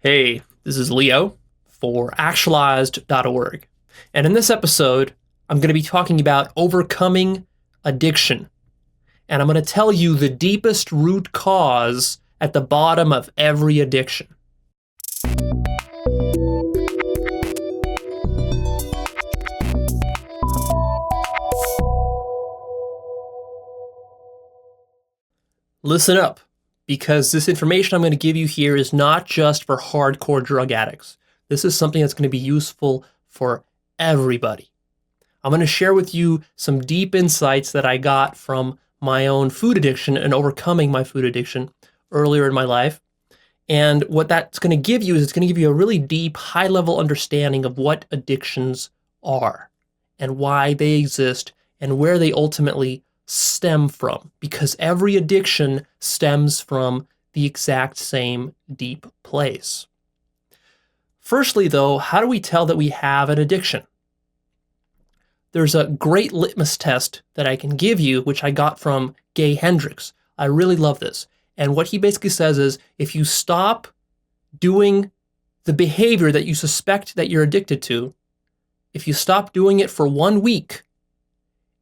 Hey, this is Leo for actualized.org. And in this episode, I'm going to be talking about overcoming addiction. And I'm going to tell you the deepest root cause at the bottom of every addiction. Listen up, because this information I'm going to give you here is not just for hardcore drug addicts. This is something that's going to be useful for everybody. I'm going to share with you some deep insights that I got from my own food addiction and overcoming my food addiction earlier in my life. And what that's going to give you is it's going to give you a really deep, high-level understanding of what addictions are and why they exist and where they ultimately stem from, because every addiction stems from the exact same deep place. Firstly, though, how do we tell that we have an addiction? There's a great litmus test that I can give you, which I got from Gay Hendricks. I really love this. And what he basically says is, if you stop doing the behavior that you suspect that you're addicted to, if you stop doing it for 1 week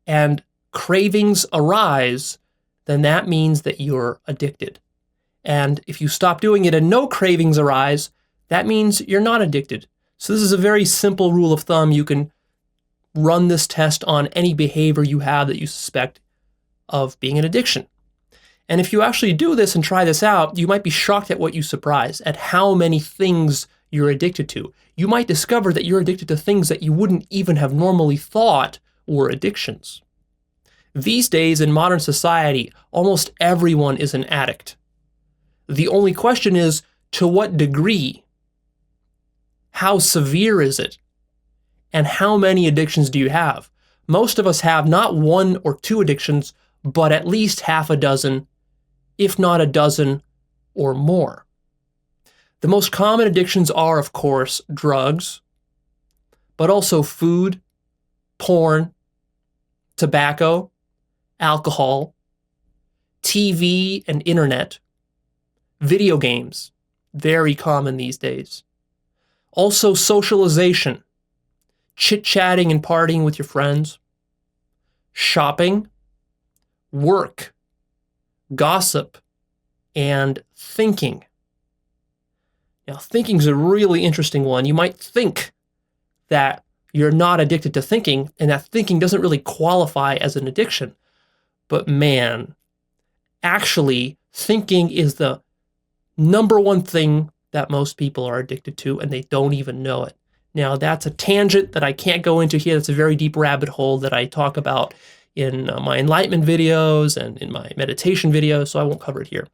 and cravings arise, then that means that you're addicted. And if you stop doing it and no cravings arise, that means you're not addicted. So this is a very simple rule of thumb. You can run this test on any behavior you have that you suspect of being an addiction. And if you actually do this and try this out, you might be shocked at what you surprise, at how many things you're addicted to. You might discover that you're addicted to things that you wouldn't even have normally thought were addictions. These days in modern society, almost everyone is an addict. The only question is, to what degree? How severe is it? And how many addictions do you have? Most of us have not 1 or 2 addictions, but at least half a dozen, if not a dozen or more. The most common addictions are, of course, drugs, but also food, porn, tobacco, alcohol, TV and internet, video games, very common these days. Also socialization, chit-chatting and partying with your friends, shopping, work, gossip, and thinking. Now, thinking is a really interesting one. You might think that you're not addicted to thinking, and that thinking doesn't really qualify as an addiction. But man, actually, thinking is the number one thing that most people are addicted to, and they don't even know it. Now, that's a tangent that I can't go into here. That's a very deep rabbit hole that I talk about in my enlightenment videos and in my meditation videos, so I won't cover it here.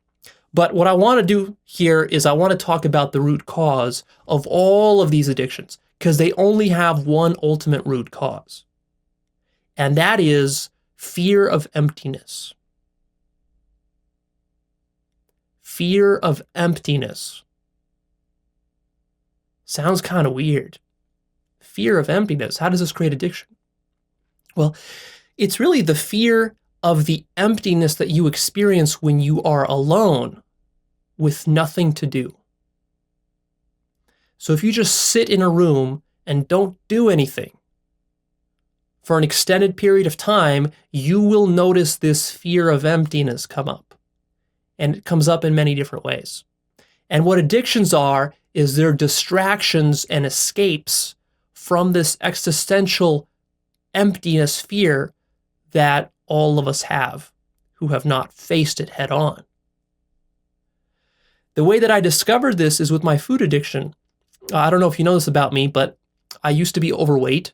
But what I want to do here is I want to talk about the root cause of all of these addictions, because they only have one ultimate root cause, and that is fear of emptiness. Fear of emptiness. Sounds kind of weird. Fear of emptiness. How does this create addiction? Well, it's really the fear of the emptiness that you experience when you are alone with nothing to do. So if you just sit in a room and don't do anything for an extended period of time, you will notice this fear of emptiness come up. And it comes up in many different ways. And what addictions are is they're distractions and escapes from this existential emptiness fear that all of us have who have not faced it head on. The way that I discovered this is with my food addiction. I don't know if you know this about me, but I used to be overweight,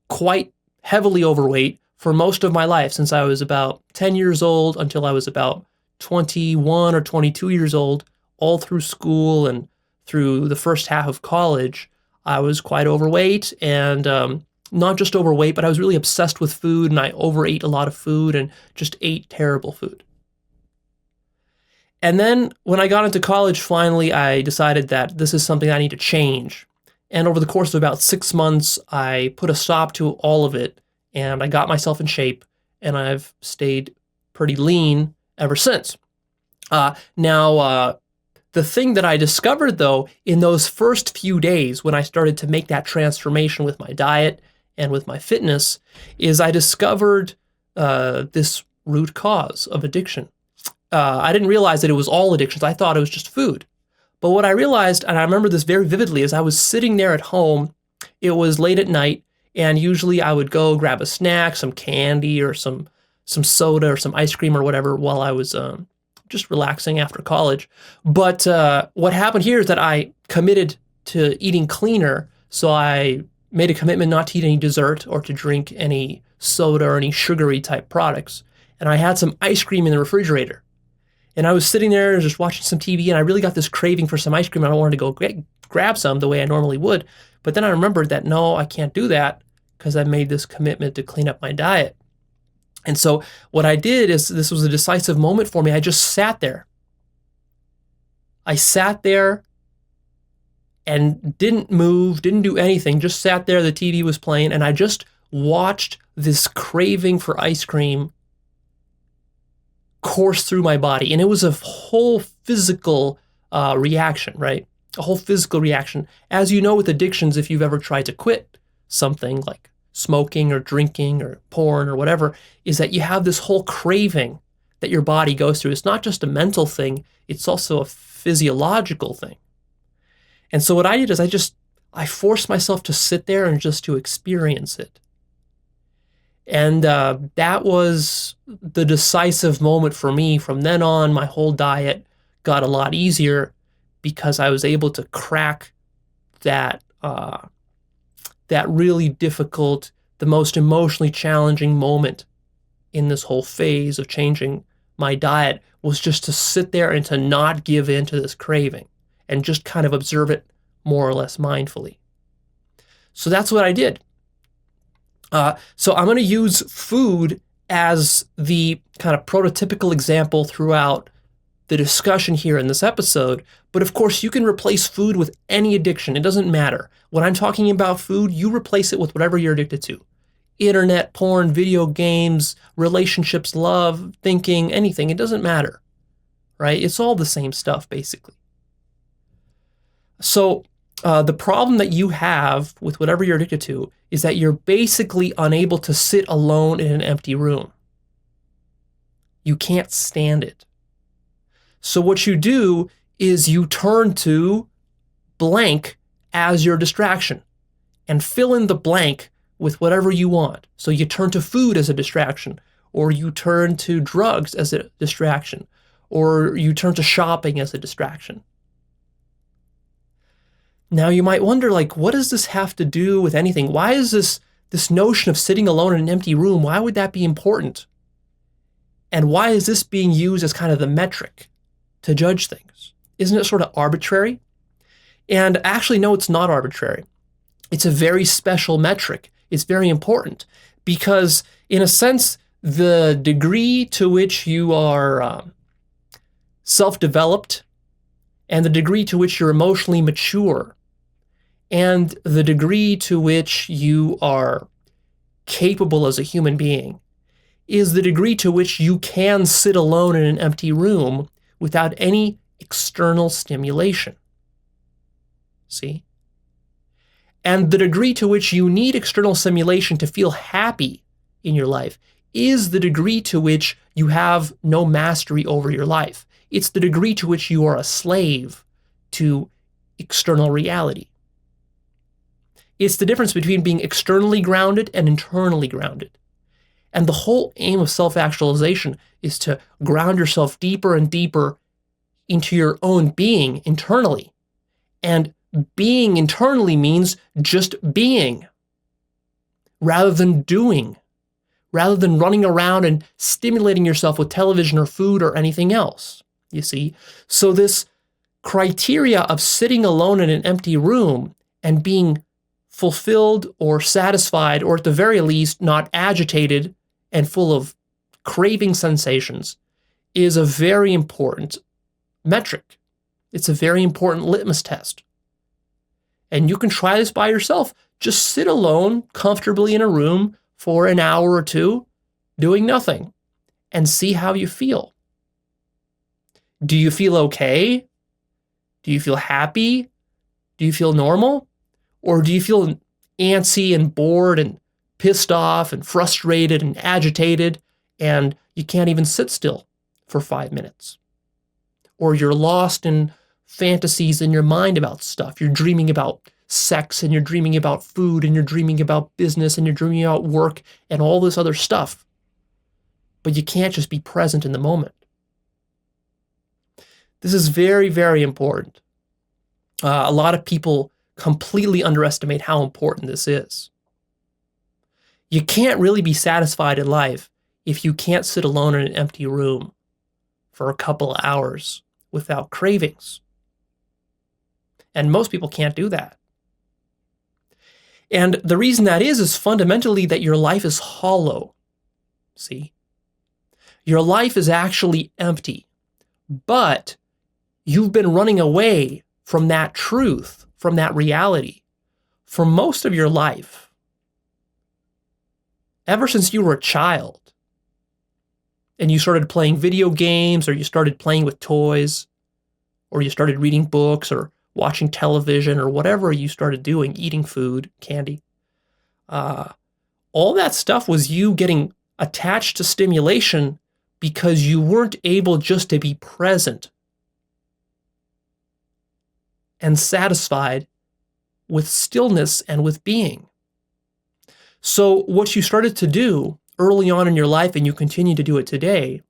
quite heavily overweight for most of my life, since I was about 10 years old until I was about 21 or 22 years old, all through school and through the first half of college. I was quite overweight, and not just overweight, but I was really obsessed with food, and I overate a lot of food and just ate terrible food. And then when I got into college, finally, I decided that this is something I need to change. And over the course of about 6 months, I put a stop to all of it, and I got myself in shape, and I've stayed pretty lean ever since. Now, The thing that I discovered, though, in those first few days when I started to make that transformation with my diet and with my fitness, is I discovered this root cause of addiction. I didn't realize that it was all addictions. I thought it was just food. But what I realized, and I remember this very vividly, is I was sitting there at home. It was late at night, and usually I would go grab a snack, some candy or some soda or some ice cream or whatever while I was just relaxing after college. But what happened here is that I committed to eating cleaner, so I made a commitment not to eat any dessert or to drink any soda or any sugary type products. And I had some ice cream in the refrigerator. And I was sitting there just watching some TV, and I really got this craving for some ice cream, and I wanted to go grab some the way I normally would. But then I remembered that, no, I can't do that because I made this commitment to clean up my diet. And so what I did is, this was a decisive moment for me. I just sat there. I sat there and didn't move, didn't do anything, just sat there. The TV was playing, and I just watched this craving for ice cream course through my body. And it was a whole physical reaction, right? A whole physical reaction. As you know, with addictions, if you've ever tried to quit something like smoking or drinking or porn or whatever, is that you have this whole craving that your body goes through. It's not just a mental thing, it's also a physiological thing. And so what I did is I forced myself to sit there and just to experience it. And that was the decisive moment for me. From then on, my whole diet got a lot easier because I was able to crack that that really difficult, the most emotionally challenging moment in this whole phase of changing my diet, was just to sit there and to not give in to this craving and just kind of observe it more or less mindfully. So that's what I did. So I'm going to use food as the kind of prototypical example throughout the discussion here in this episode. But of course, you can replace food with any addiction. It doesn't matter. When I'm talking about food, you replace it with whatever you're addicted to. Internet, porn, video games, relationships, love, thinking, anything. It doesn't matter, right? It's all the same stuff, basically. So the problem that you have with whatever you're addicted to is that you're basically unable to sit alone in an empty room. You can't stand it. So what you do is you turn to blank as your distraction and fill in the blank with whatever you want. So you turn to food as a distraction, or you turn to drugs as a distraction, or you turn to shopping as a distraction. Now you might wonder, like, what does this have to do with anything? Why is this notion of sitting alone in an empty room, why would that be important? And why is this being used as kind of the metric to judge things? Isn't it sort of arbitrary? And actually, no, it's not arbitrary. It's a very special metric. It's very important because, in a sense, the degree to which you are self-developed and the degree to which you're emotionally mature and the degree to which you are capable as a human being is the degree to which you can sit alone in an empty room without any external stimulation. See? And the degree to which you need external stimulation to feel happy in your life is the degree to which you have no mastery over your life. It's the degree to which you are a slave to external reality. It's the difference between being externally grounded and internally grounded. And the whole aim of self-actualization is to ground yourself deeper and deeper into your own being internally. And being internally means just being, rather than doing, rather than running around and stimulating yourself with television or food or anything else, you see? So this criteria of sitting alone in an empty room and being fulfilled or satisfied, or at the very least not agitated and full of craving sensations, is a very important metric. It's a very important litmus test. And you can try this by yourself. Just sit alone comfortably in a room for an hour or two, doing nothing, and see how you feel. Do you feel okay? Do you feel happy? Do you feel normal? Or do you feel antsy and bored and pissed off and frustrated and agitated, and you can't even sit still for 5 minutes? Or you're lost in fantasies in your mind about stuff. You're dreaming about sex, and you're dreaming about food, and you're dreaming about business, and you're dreaming about work and all this other stuff. But you can't just be present in the moment. This is very, very important. A lot of people completely underestimate how important this is. You can't really be satisfied in life if you can't sit alone in an empty room for a couple of hours without cravings. And most people can't do that. And the reason that is fundamentally that your life is hollow. See? Your life is actually empty, but you've been running away from that truth, from that reality, for most of your life. Ever since you were a child, and you started playing video games, or you started playing with toys, or you started reading books, or watching television, or whatever you started doing, eating food, candy. All that stuff was you getting attached to stimulation because you weren't able just to be present and satisfied with stillness and with being. So what you started to do early on in your life, and you continue to do it today,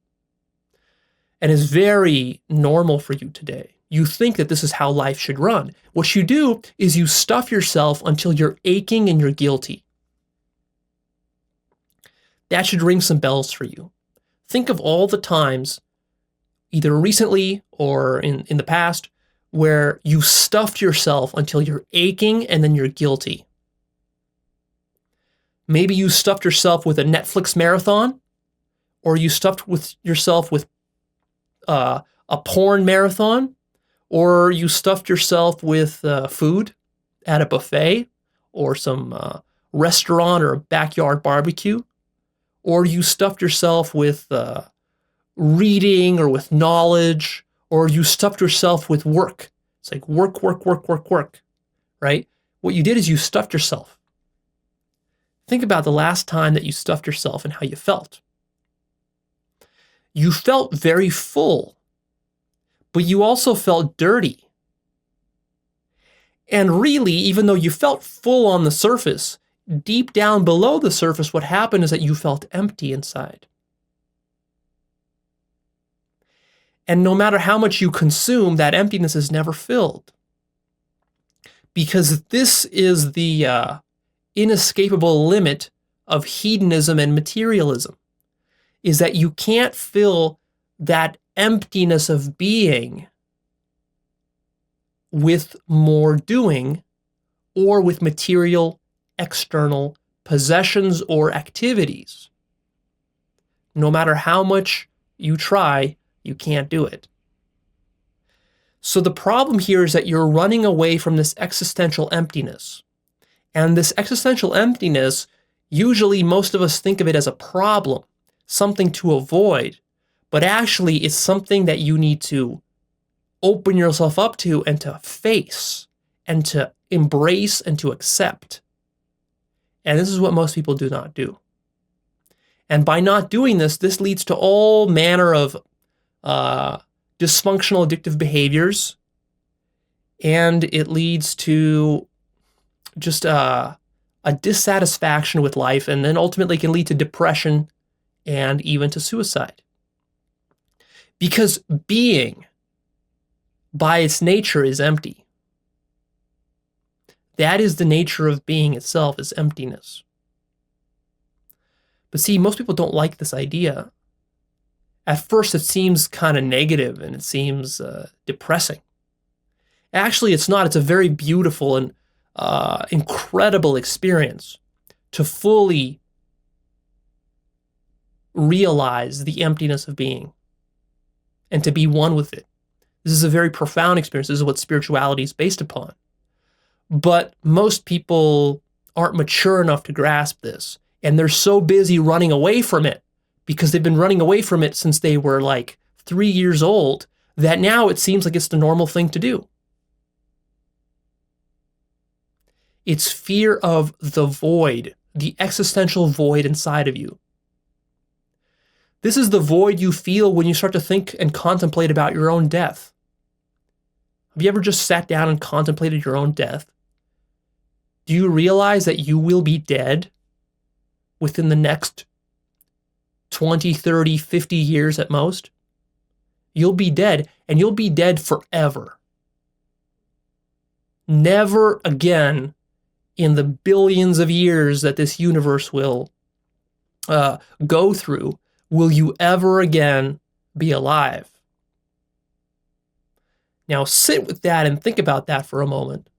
and is very normal for you today. You think that this is how life should run. What you do is you stuff yourself until you're aching and you're guilty. That should ring some bells for you. Think of all the times, either recently or in the past, where you stuffed yourself until you're aching and then you're guilty. Maybe you stuffed yourself with a Netflix marathon, or you stuffed yourself with a porn marathon, or you stuffed yourself with food at a buffet or some restaurant or a backyard barbecue, or you stuffed yourself with reading or with knowledge, or you stuffed yourself with work. It's like work, right? What you did is you stuffed yourself. Think about the last time that you stuffed yourself and how you felt. You felt very full, but you also felt dirty. And really, even though you felt full on the surface, deep down below the surface, what happened is that you felt empty inside. And no matter how much you consume, that emptiness is never filled. Because this is the inescapable limit of hedonism and materialism, is that you can't fill that emptiness of being with more doing or with material external possessions or activities. No matter how much you try, you can't do it. So the problem here is that you're running away from this existential emptiness. And this existential emptiness, usually most of us think of it as a problem, something to avoid, but actually it's something that you need to open yourself up to and to face and to embrace and to accept. And this is what most people do not do. And by not doing this, this leads to all manner of dysfunctional addictive behaviors, and it leads to just a dissatisfaction with life, and then ultimately can lead to depression and even to suicide. Because being, by its nature, is empty. That is the nature of being itself, is emptiness. But see, most people don't like this idea. At first, it seems kind of negative and it seems depressing. Actually, it's not. It's a very beautiful and incredible experience to fully realize the emptiness of being and to be one with it. This is a very profound experience. This is what spirituality is based upon. But most people aren't mature enough to grasp this, and they're so busy running away from it because they've been running away from it since they were like 3 years old, that now it seems like it's the normal thing to do. It's fear of the void, the existential void inside of you. This is the void you feel when you start to think and contemplate about your own death. Have you ever just sat down and contemplated your own death? Do you realize that you will be dead within the next 20, 30, 50 years at most? You'll be dead, and you'll be dead forever. Never again in the billions of years that this universe will go through will you ever again be alive. Now sit with that and think about that for a moment.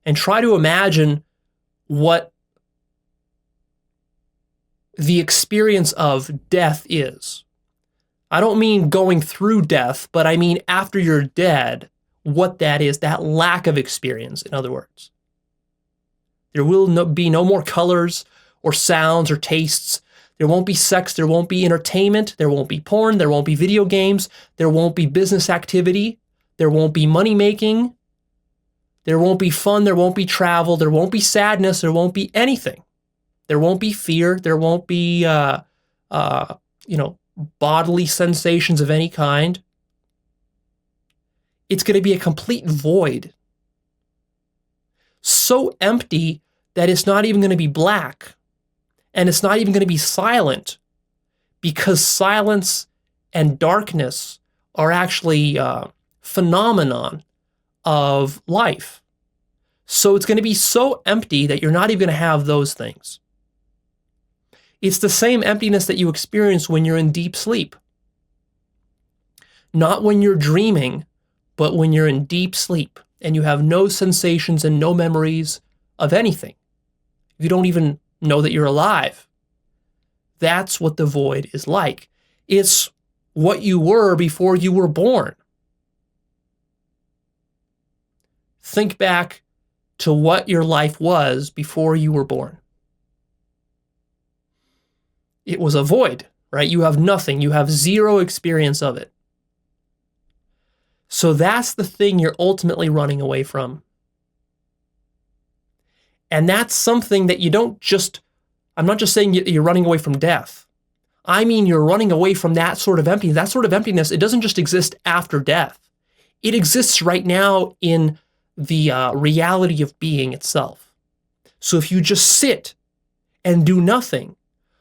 And try to imagine what the experience of death is. I don't mean going through death, but I mean after you're dead, what that is, that lack of experience, in other words. There will be no more colors or sounds or tastes. There won't be sex, there won't be entertainment, there won't be porn, there won't be video games, there won't be business activity, there won't be money making, there won't be fun, there won't be travel, there won't be sadness, there won't be anything. There won't be fear, there won't be bodily sensations of any kind. It's going to be a complete void. So empty that it's not even going to be black. And it's not even going to be silent, because silence and darkness are actually phenomenon of life. So it's going to be so empty that you're not even going to have those things. It's the same emptiness that you experience when you're in deep sleep. Not when you're dreaming, but when you're in deep sleep and you have no sensations and no memories of anything. You don't even know that you're alive. That's what the void is like. It's what you were before you were born. Think back to what your life was before you were born. It was a void, right? You have nothing. You have zero experience of it. So that's the thing you're ultimately running away from. And that's something that you don't just, I'm not just saying you're running away from death. I mean, you're running away from that sort of emptiness. That sort of emptiness, it doesn't just exist after death. It exists right now in the reality of being itself. So if you just sit and do nothing,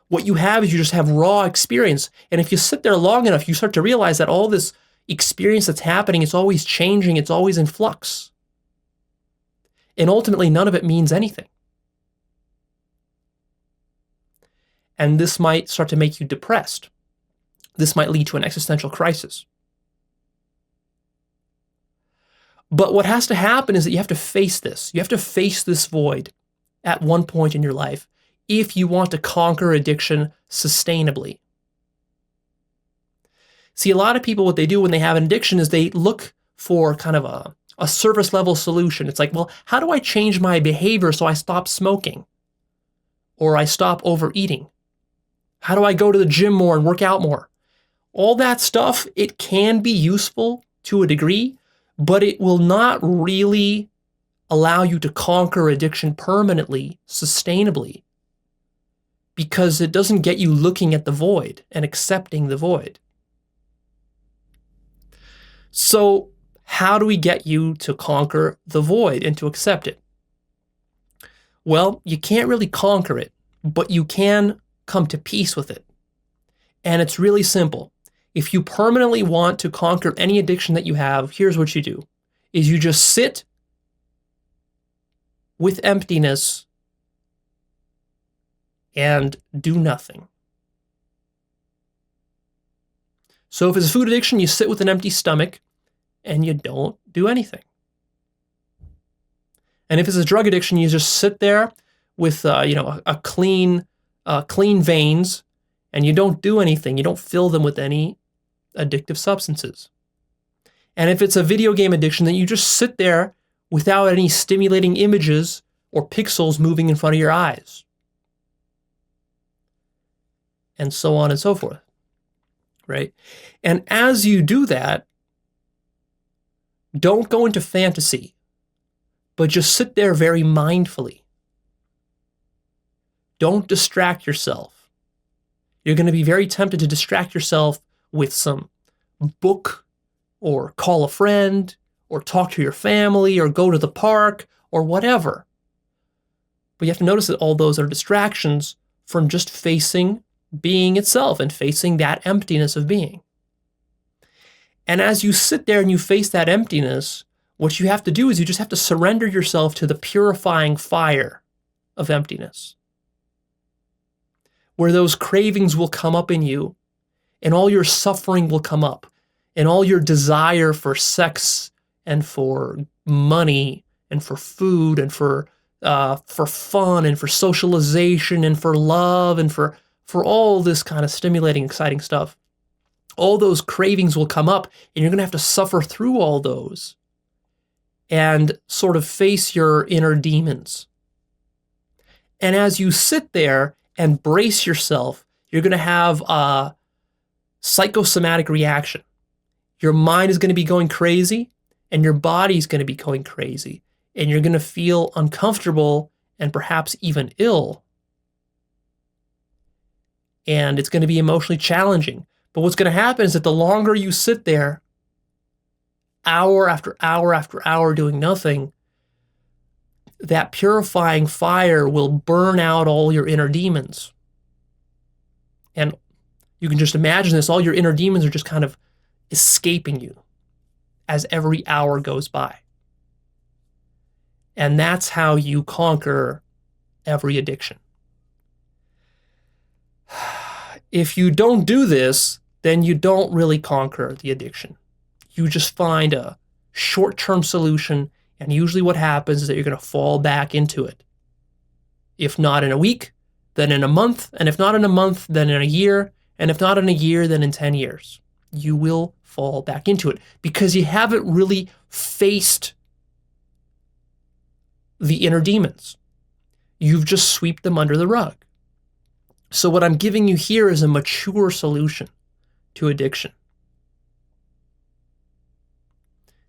what you have is you just have raw experience. And if you sit there long enough, you start to realize that all this experience that's happening, it's always changing, it's always in flux. And ultimately, none of it means anything. And this might start to make you depressed. This might lead to an existential crisis. But what has to happen is that you have to face this. You have to face this void at one point in your life if you want to conquer addiction sustainably. See, a lot of people, what they do when they have an addiction is they look for kind of a surface level solution. It's like, well, how do I change my behavior so I stop smoking? Or I stop overeating? How do I go to the gym more and work out more? All that stuff, it can be useful to a degree, but it will not really allow you to conquer addiction permanently, sustainably, because it doesn't get you looking at the void and accepting the void. So how do we get you to conquer the void and to accept it? Well, you can't really conquer it, but you can come to peace with it. And it's really simple. If you permanently want to conquer any addiction that you have, here's what you do, is you just sit with emptiness and do nothing. So if it's a food addiction, you sit with an empty stomach and you don't do anything. And if it's a drug addiction, you just sit there with a clean veins, and you don't do anything. You don't fill them with any addictive substances. And if it's a video game addiction, then you just sit there without any stimulating images or pixels moving in front of your eyes. And so on and so forth, right? And as you do that, don't go into fantasy. but just sit there very mindfully. Don't distract yourself. You're going to be very tempted to distract yourself with some book, or call a friend, or talk to your family, or go to the park, or whatever. But you have to notice that all those are distractions from just facing being itself and facing that emptiness of being. And as you sit there and you face that emptiness, what you have to do is you just have to surrender yourself to the purifying fire of emptiness, where those cravings will come up in you, and all your suffering will come up, and all your desire for sex and for money and for food and for fun and for socialization and for love and for all this kind of stimulating, exciting stuff. All those cravings will come up, and you're going to have to suffer through all those and sort of face your inner demons. And as you sit there and brace yourself, you're going to have a psychosomatic reaction. Your mind is going to be going crazy, and your body's going to be going crazy, and you're going to feel uncomfortable and perhaps even ill. And it's going to be emotionally challenging. But what's going to happen is that the longer you sit there, hour after hour after hour doing nothing, that purifying fire will burn out all your inner demons. And you can just imagine this, all your inner demons are just kind of escaping you as every hour goes by. And that's how you conquer every addiction. If you don't do this, then you don't really conquer the addiction. You just find a short-term solution, and usually what happens is that you're going to fall back into it. If not in a week, then in a month, and if not in a month, then in a year, and if not in a year, then in 10 years. You will fall back into it because you haven't really faced the inner demons. You've just swept them under the rug. So what I'm giving you here is a mature solution to addiction.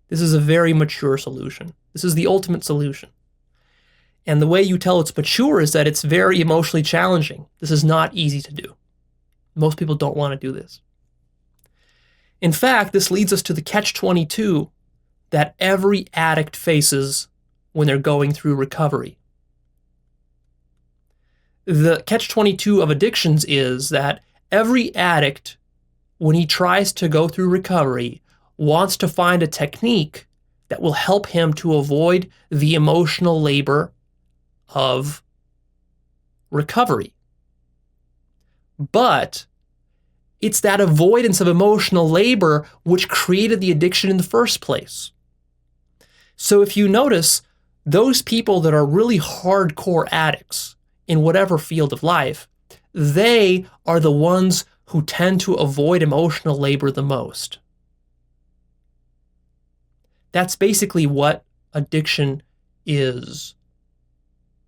This is a very mature solution. This is the ultimate solution. And the way you tell it's mature is that it's very emotionally challenging. This is not easy to do. Most people don't want to do this. In fact, this leads us to the catch-22 that every addict faces when they're going through recovery. The catch-22 of addictions is that every addict, when he tries to go through recovery, wants to find a technique that will help him to avoid the emotional labor of recovery. But it's that avoidance of emotional labor which created the addiction in the first place. So if you notice, those people that are really hardcore addicts in whatever field of life, they are the ones who tend to avoid emotional labor the most. That's basically what addiction is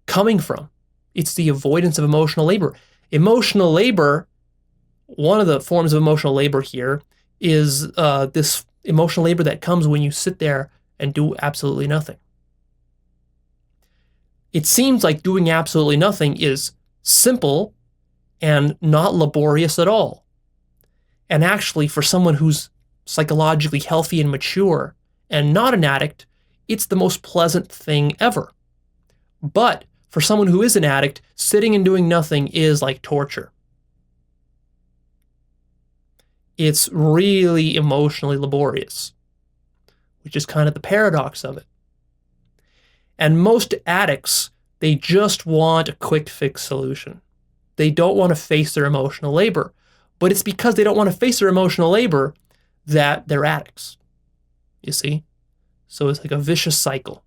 coming from. It's the avoidance of emotional labor. Emotional labor, one of the forms of emotional labor here is this emotional labor that comes when you sit there and do absolutely nothing. It seems like doing absolutely nothing is simple and not laborious at all. And actually, for someone who's psychologically healthy and mature and not an addict, it's the most pleasant thing ever. But for someone who is an addict, sitting and doing nothing is like torture. It's really emotionally laborious, which is kind of the paradox of it. And most addicts, they just want a quick fix solution. They don't want to face their emotional labor. But it's because they don't want to face their emotional labor that they're addicts. You see? So it's like a vicious cycle.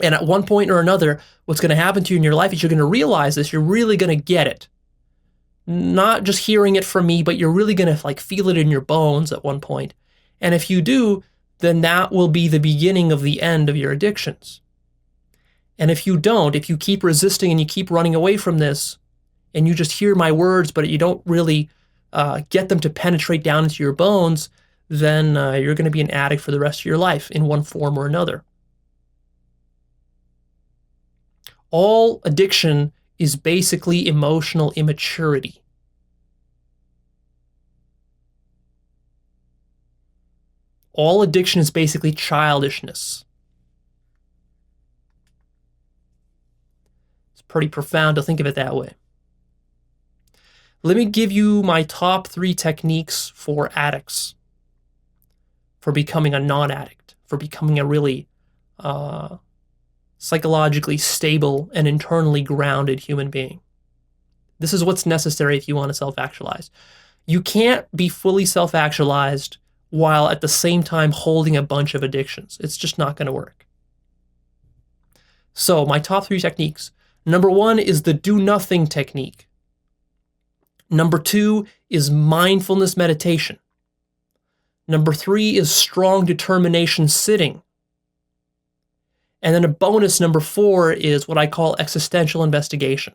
And at one point or another, what's going to happen to you in your life is you're going to realize this. You're really going to get it. Not just hearing it from me, but you're really going to feel it in your bones at one point. And if you do, then that will be the beginning of the end of your addictions. And if you don't, if you keep resisting and you keep running away from this, and you just hear my words, but you don't really get them to penetrate down into your bones, then you're going to be an addict for the rest of your life in one form or another. All addiction is basically emotional immaturity. All addiction is basically childishness. It's pretty profound to think of it that way. Let me give you my top 3 techniques for addicts, for becoming a non-addict, for becoming a really psychologically stable and internally grounded human being. This is what's necessary if you want to self-actualize. You can't be fully self-actualized while at the same time holding a bunch of addictions. It's just not going to work. So my top 3 techniques. Number 1 is the do nothing technique. Number 2 is mindfulness meditation. Number 3 is strong determination sitting. And then a bonus number 4 is what I call existential investigation.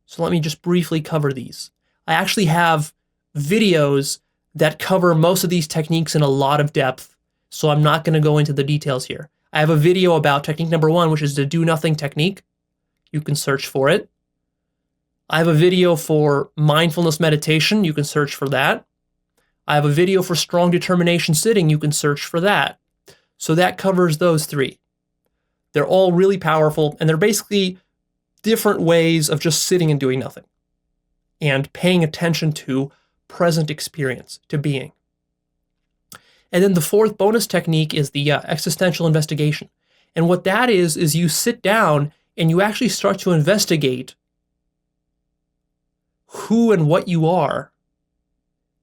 So let me just briefly cover these. I actually have videos that cover most of these techniques in a lot of depth, so I'm not going to go into the details here. I have a video about technique number 1, which is the do nothing technique. You can search for it. I have a video for mindfulness meditation. You can search for that. I have a video for strong determination sitting. You can search for that. So that covers those 3. They're all really powerful, and they're basically different ways of just sitting and doing nothing and paying attention to present experience, to being. And then the 4th bonus technique is the existential investigation. And what that is you sit down and you actually start to investigate who and what you are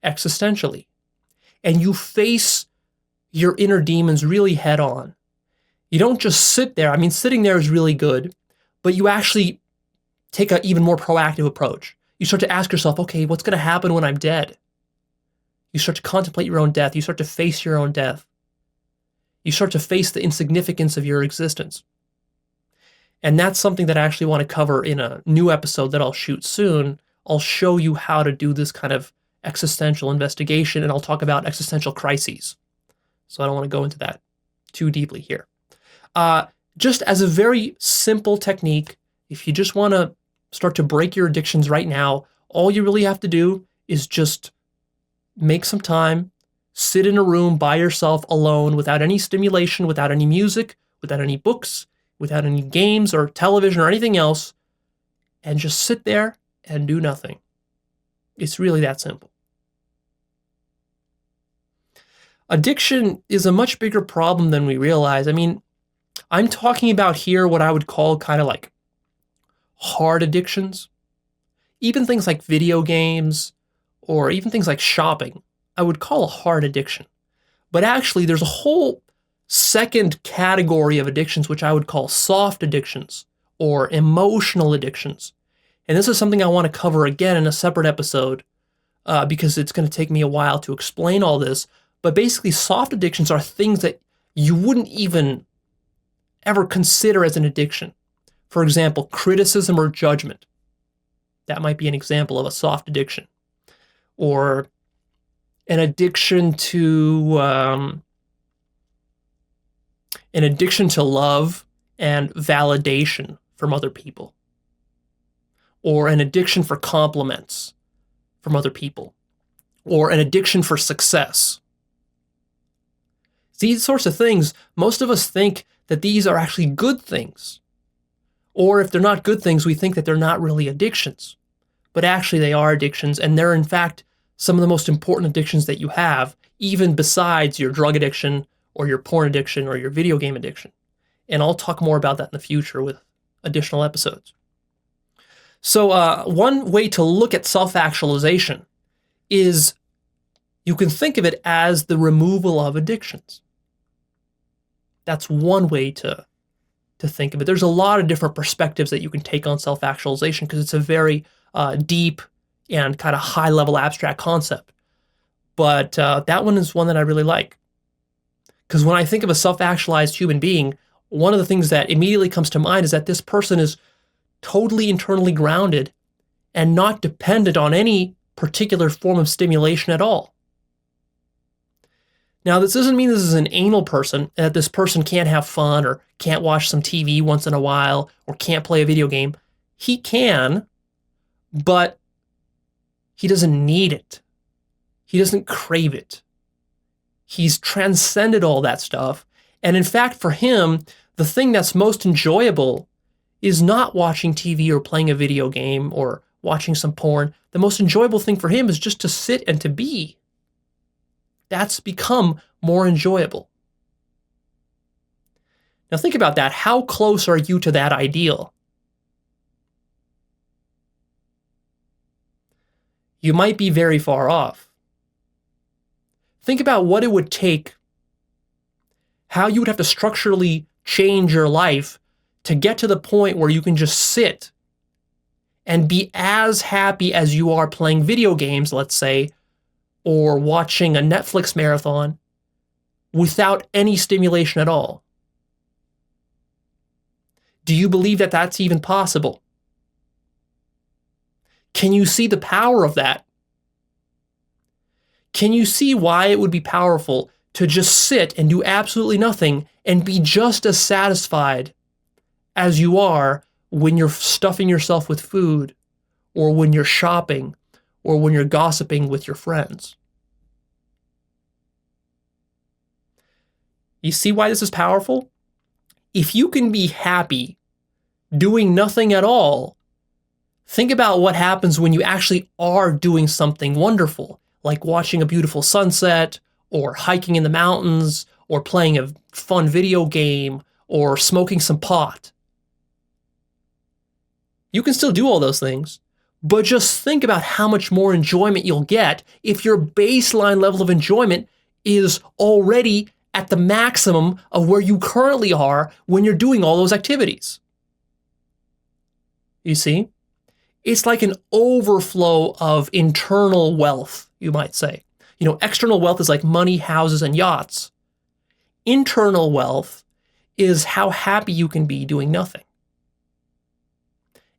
existentially. And you face your inner demons really head on. You don't just sit there. I mean, sitting there is really good, but you actually take an even more proactive approach. You start to ask yourself, okay, what's going to happen when I'm dead? You start to contemplate your own death. You start to face your own death. You start to face the insignificance of your existence. And that's something that I actually want to cover in a new episode that I'll shoot soon. I'll show you how to do this kind of existential investigation, and I'll talk about existential crises. So I don't want to go into that too deeply here. Just as a very simple technique, if you just want to start to break your addictions right now, all you really have to do is just make some time, sit in a room by yourself alone without any stimulation, without any music, without any books, without any games or television or anything else, and just sit there and do nothing. It's really that simple. Addiction is a much bigger problem than we realize. I mean, I'm talking about here what I would call kind of like hard addictions. Even things like video games or even things like shopping, I would call a hard addiction. But actually, there's a whole second category of addictions which I would call soft addictions or emotional addictions. And this is something I want to cover again in a separate episode because it's going to take me a while to explain all this. But basically, soft addictions are things that you wouldn't even ever consider as an addiction. For example, criticism or judgment. That might be an example of a soft addiction. Or an addiction to love and validation from other people. Or an addiction for compliments from other people. Or an addiction for success. These sorts of things, most of us think that these are actually good things. Or if they're not good things, we think that they're not really addictions. But actually they are addictions, and they're in fact some of the most important addictions that you have, even besides your drug addiction or your porn addiction or your video game addiction. And I'll talk more about that in the future with additional episodes. So one way to look at self-actualization is you can think of it as the removal of addictions. That's one way to think of it. There's a lot of different perspectives that you can take on self-actualization because it's a very deep and kind of high-level abstract concept. But that one is one that I really like. Because when I think of a self-actualized human being, one of the things that immediately comes to mind is that this person is totally internally grounded and not dependent on any particular form of stimulation at all. Now, this doesn't mean this is an anal person, and that this person can't have fun or can't watch some TV once in a while or can't play a video game. He can, but he doesn't need it. He doesn't crave it. He's transcended all that stuff. And in fact, for him, the thing that's most enjoyable is not watching TV or playing a video game or watching some porn. The most enjoyable thing for him is just to sit and to be. That's become more enjoyable. Now think about that. How close are you to that ideal? You might be very far off. Think about what it would take, how you would have to structurally change your life to get to the point where you can just sit and be as happy as you are playing video games, let's say, or watching a Netflix marathon without any stimulation at all. Do you believe that that's even possible? Can you see the power of that? Can you see why it would be powerful to just sit and do absolutely nothing and be just as satisfied as you are when you're stuffing yourself with food, or when you're shopping, or when you're gossiping with your friends? You see why this is powerful? If you can be happy doing nothing at all, think about what happens when you actually are doing something wonderful, like watching a beautiful sunset, or hiking in the mountains, or playing a fun video game, or smoking some pot. You can still do all those things, but just think about how much more enjoyment you'll get if your baseline level of enjoyment is already at the maximum of where you currently are when you're doing all those activities. You see? It's like an overflow of internal wealth, you might say. You know, external wealth is like money, houses, and yachts. Internal wealth is how happy you can be doing nothing.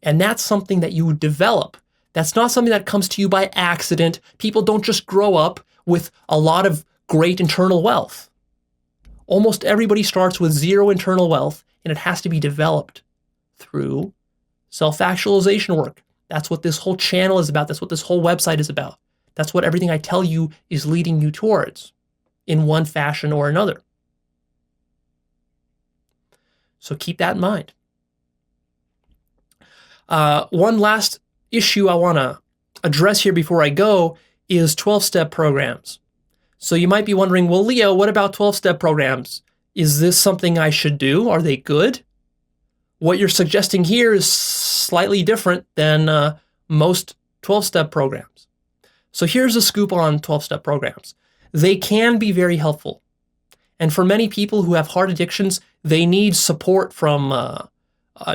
And that's something that you develop. That's not something that comes to you by accident. People don't just grow up with a lot of great internal wealth. Almost everybody starts with zero internal wealth, and it has to be developed through self-actualization work. That's what this whole channel is about. That's what this whole website is about. That's what everything I tell you is leading you towards in one fashion or another. So keep that in mind. One last issue I want to address here before I go is 12-step programs. So you might be wondering, well, Leo, what about 12-step programs? Is this something I should do? Are they good? What you're suggesting here is slightly different than most 12-step programs. So here's a scoop on 12-step programs. They can be very helpful. And for many people who have heart addictions, they need support from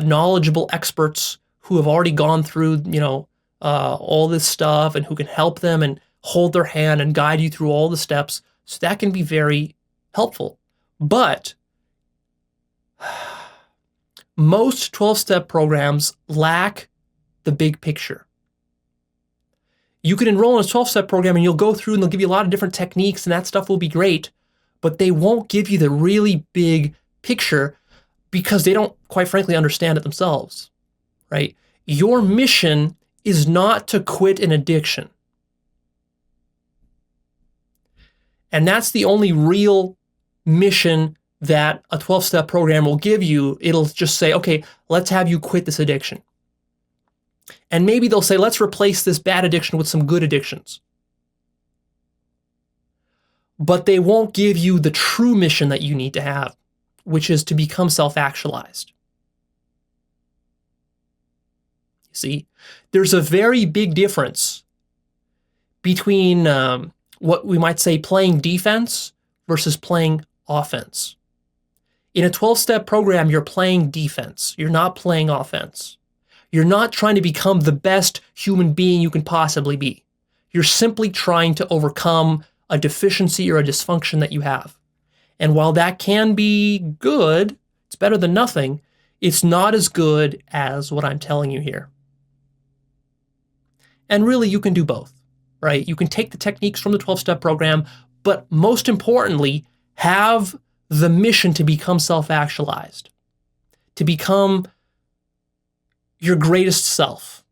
knowledgeable experts who have already gone through, all this stuff and who can help them and hold their hand and guide you through all the steps. So that can be very helpful. But most 12-step programs lack the big picture. You can enroll in a 12-step program and you'll go through and they'll give you a lot of different techniques and that stuff will be great, but they won't give you the really big picture because they don't, quite frankly, understand it themselves, right? Your mission is not to quit an addiction. And that's the only real mission that a 12-step program will give you. It'll just say, okay, let's have you quit this addiction. And maybe they'll say, let's replace this bad addiction with some good addictions. But they won't give you the true mission that you need to have, which is to become self-actualized. You see, there's a very big difference between what we might say playing defense versus playing offense. In a 12-step program, you're playing defense. You're not playing offense. You're not trying to become the best human being you can possibly be. You're simply trying to overcome a deficiency or a dysfunction that you have. And while that can be good, it's better than nothing, it's not as good as what I'm telling you here. And really, you can do both, right? You can take the techniques from the 12-step program, but most importantly, have the mission to become self-actualized, to become your greatest self,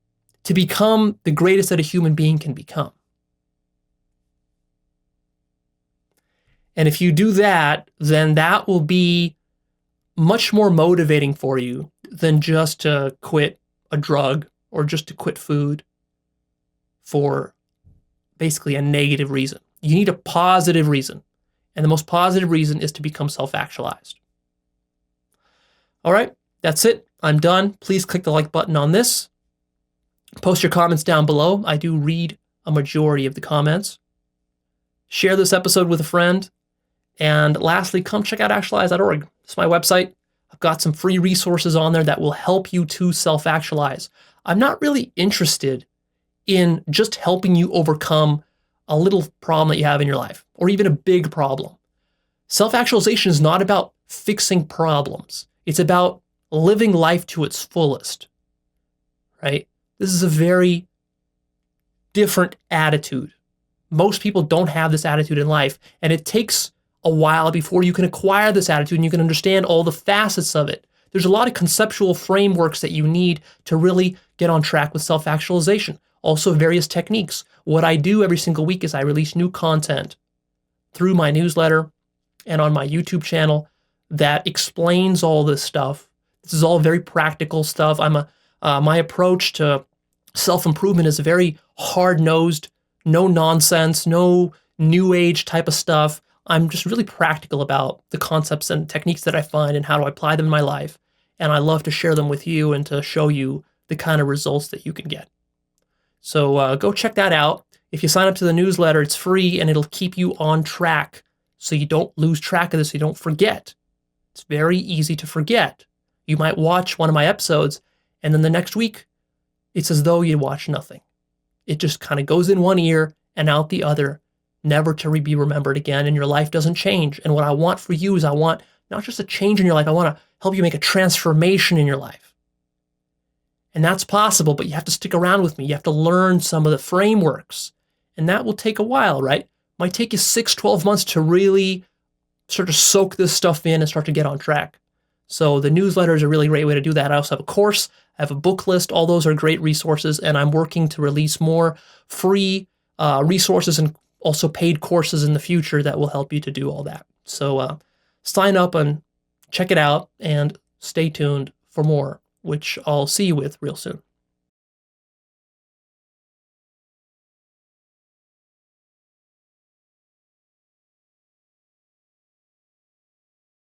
to become the greatest that a human being can become. And if you do that, then that will be much more motivating for you than just to quit a drug or just to quit food for basically a negative reason. You need a positive reason. And the most positive reason is to become self-actualized. All right, that's it. I'm done. Please click the like button on this. Post your comments down below. I do read a majority of the comments. Share this episode with a friend. And lastly, come check out actualize.org. It's my website. I've got some free resources on there that will help you to self-actualize. I'm not really interested in just helping you overcome a little problem that you have in your life, or even a big problem. Self-actualization is not about fixing problems. It's about living life to its fullest, right? This is a very different attitude. Most people don't have this attitude in life, and it takes a while before you can acquire this attitude and you can understand all the facets of it. There's a lot of conceptual frameworks that you need to really get on track with self-actualization. Also, various techniques. What I do every single week is I release new content through my newsletter and on my YouTube channel that explains all this stuff. This is all very practical stuff. My approach to self-improvement is very hard-nosed, no nonsense, no new age type of stuff. I'm just really practical about the concepts and techniques that I find and how to apply them in my life. And I love to share them with you and to show you the kind of results that you can get. So go check that out. If you sign up to the newsletter, it's free and it'll keep you on track so you don't lose track of this, so you don't forget. It's very easy to forget. You might watch one of my episodes and then the next week, it's as though you watched nothing. It just kind of goes in one ear and out the other, never to be remembered again, and your life doesn't change. And what I want for you is I want not just a change in your life, I want to help you make a transformation in your life. And that's possible, but you have to stick around with me. You have to learn some of the frameworks. And that will take a while, right? It might take you 6, 12 months to really sort of soak this stuff in and start to get on track. So the newsletter is a really great way to do that. I also have a course, I have a book list. All those are great resources, and I'm working to release more free resources and also paid courses in the future that will help you to do all that. So sign up and check it out and stay tuned for more, which I'll see you with real soon.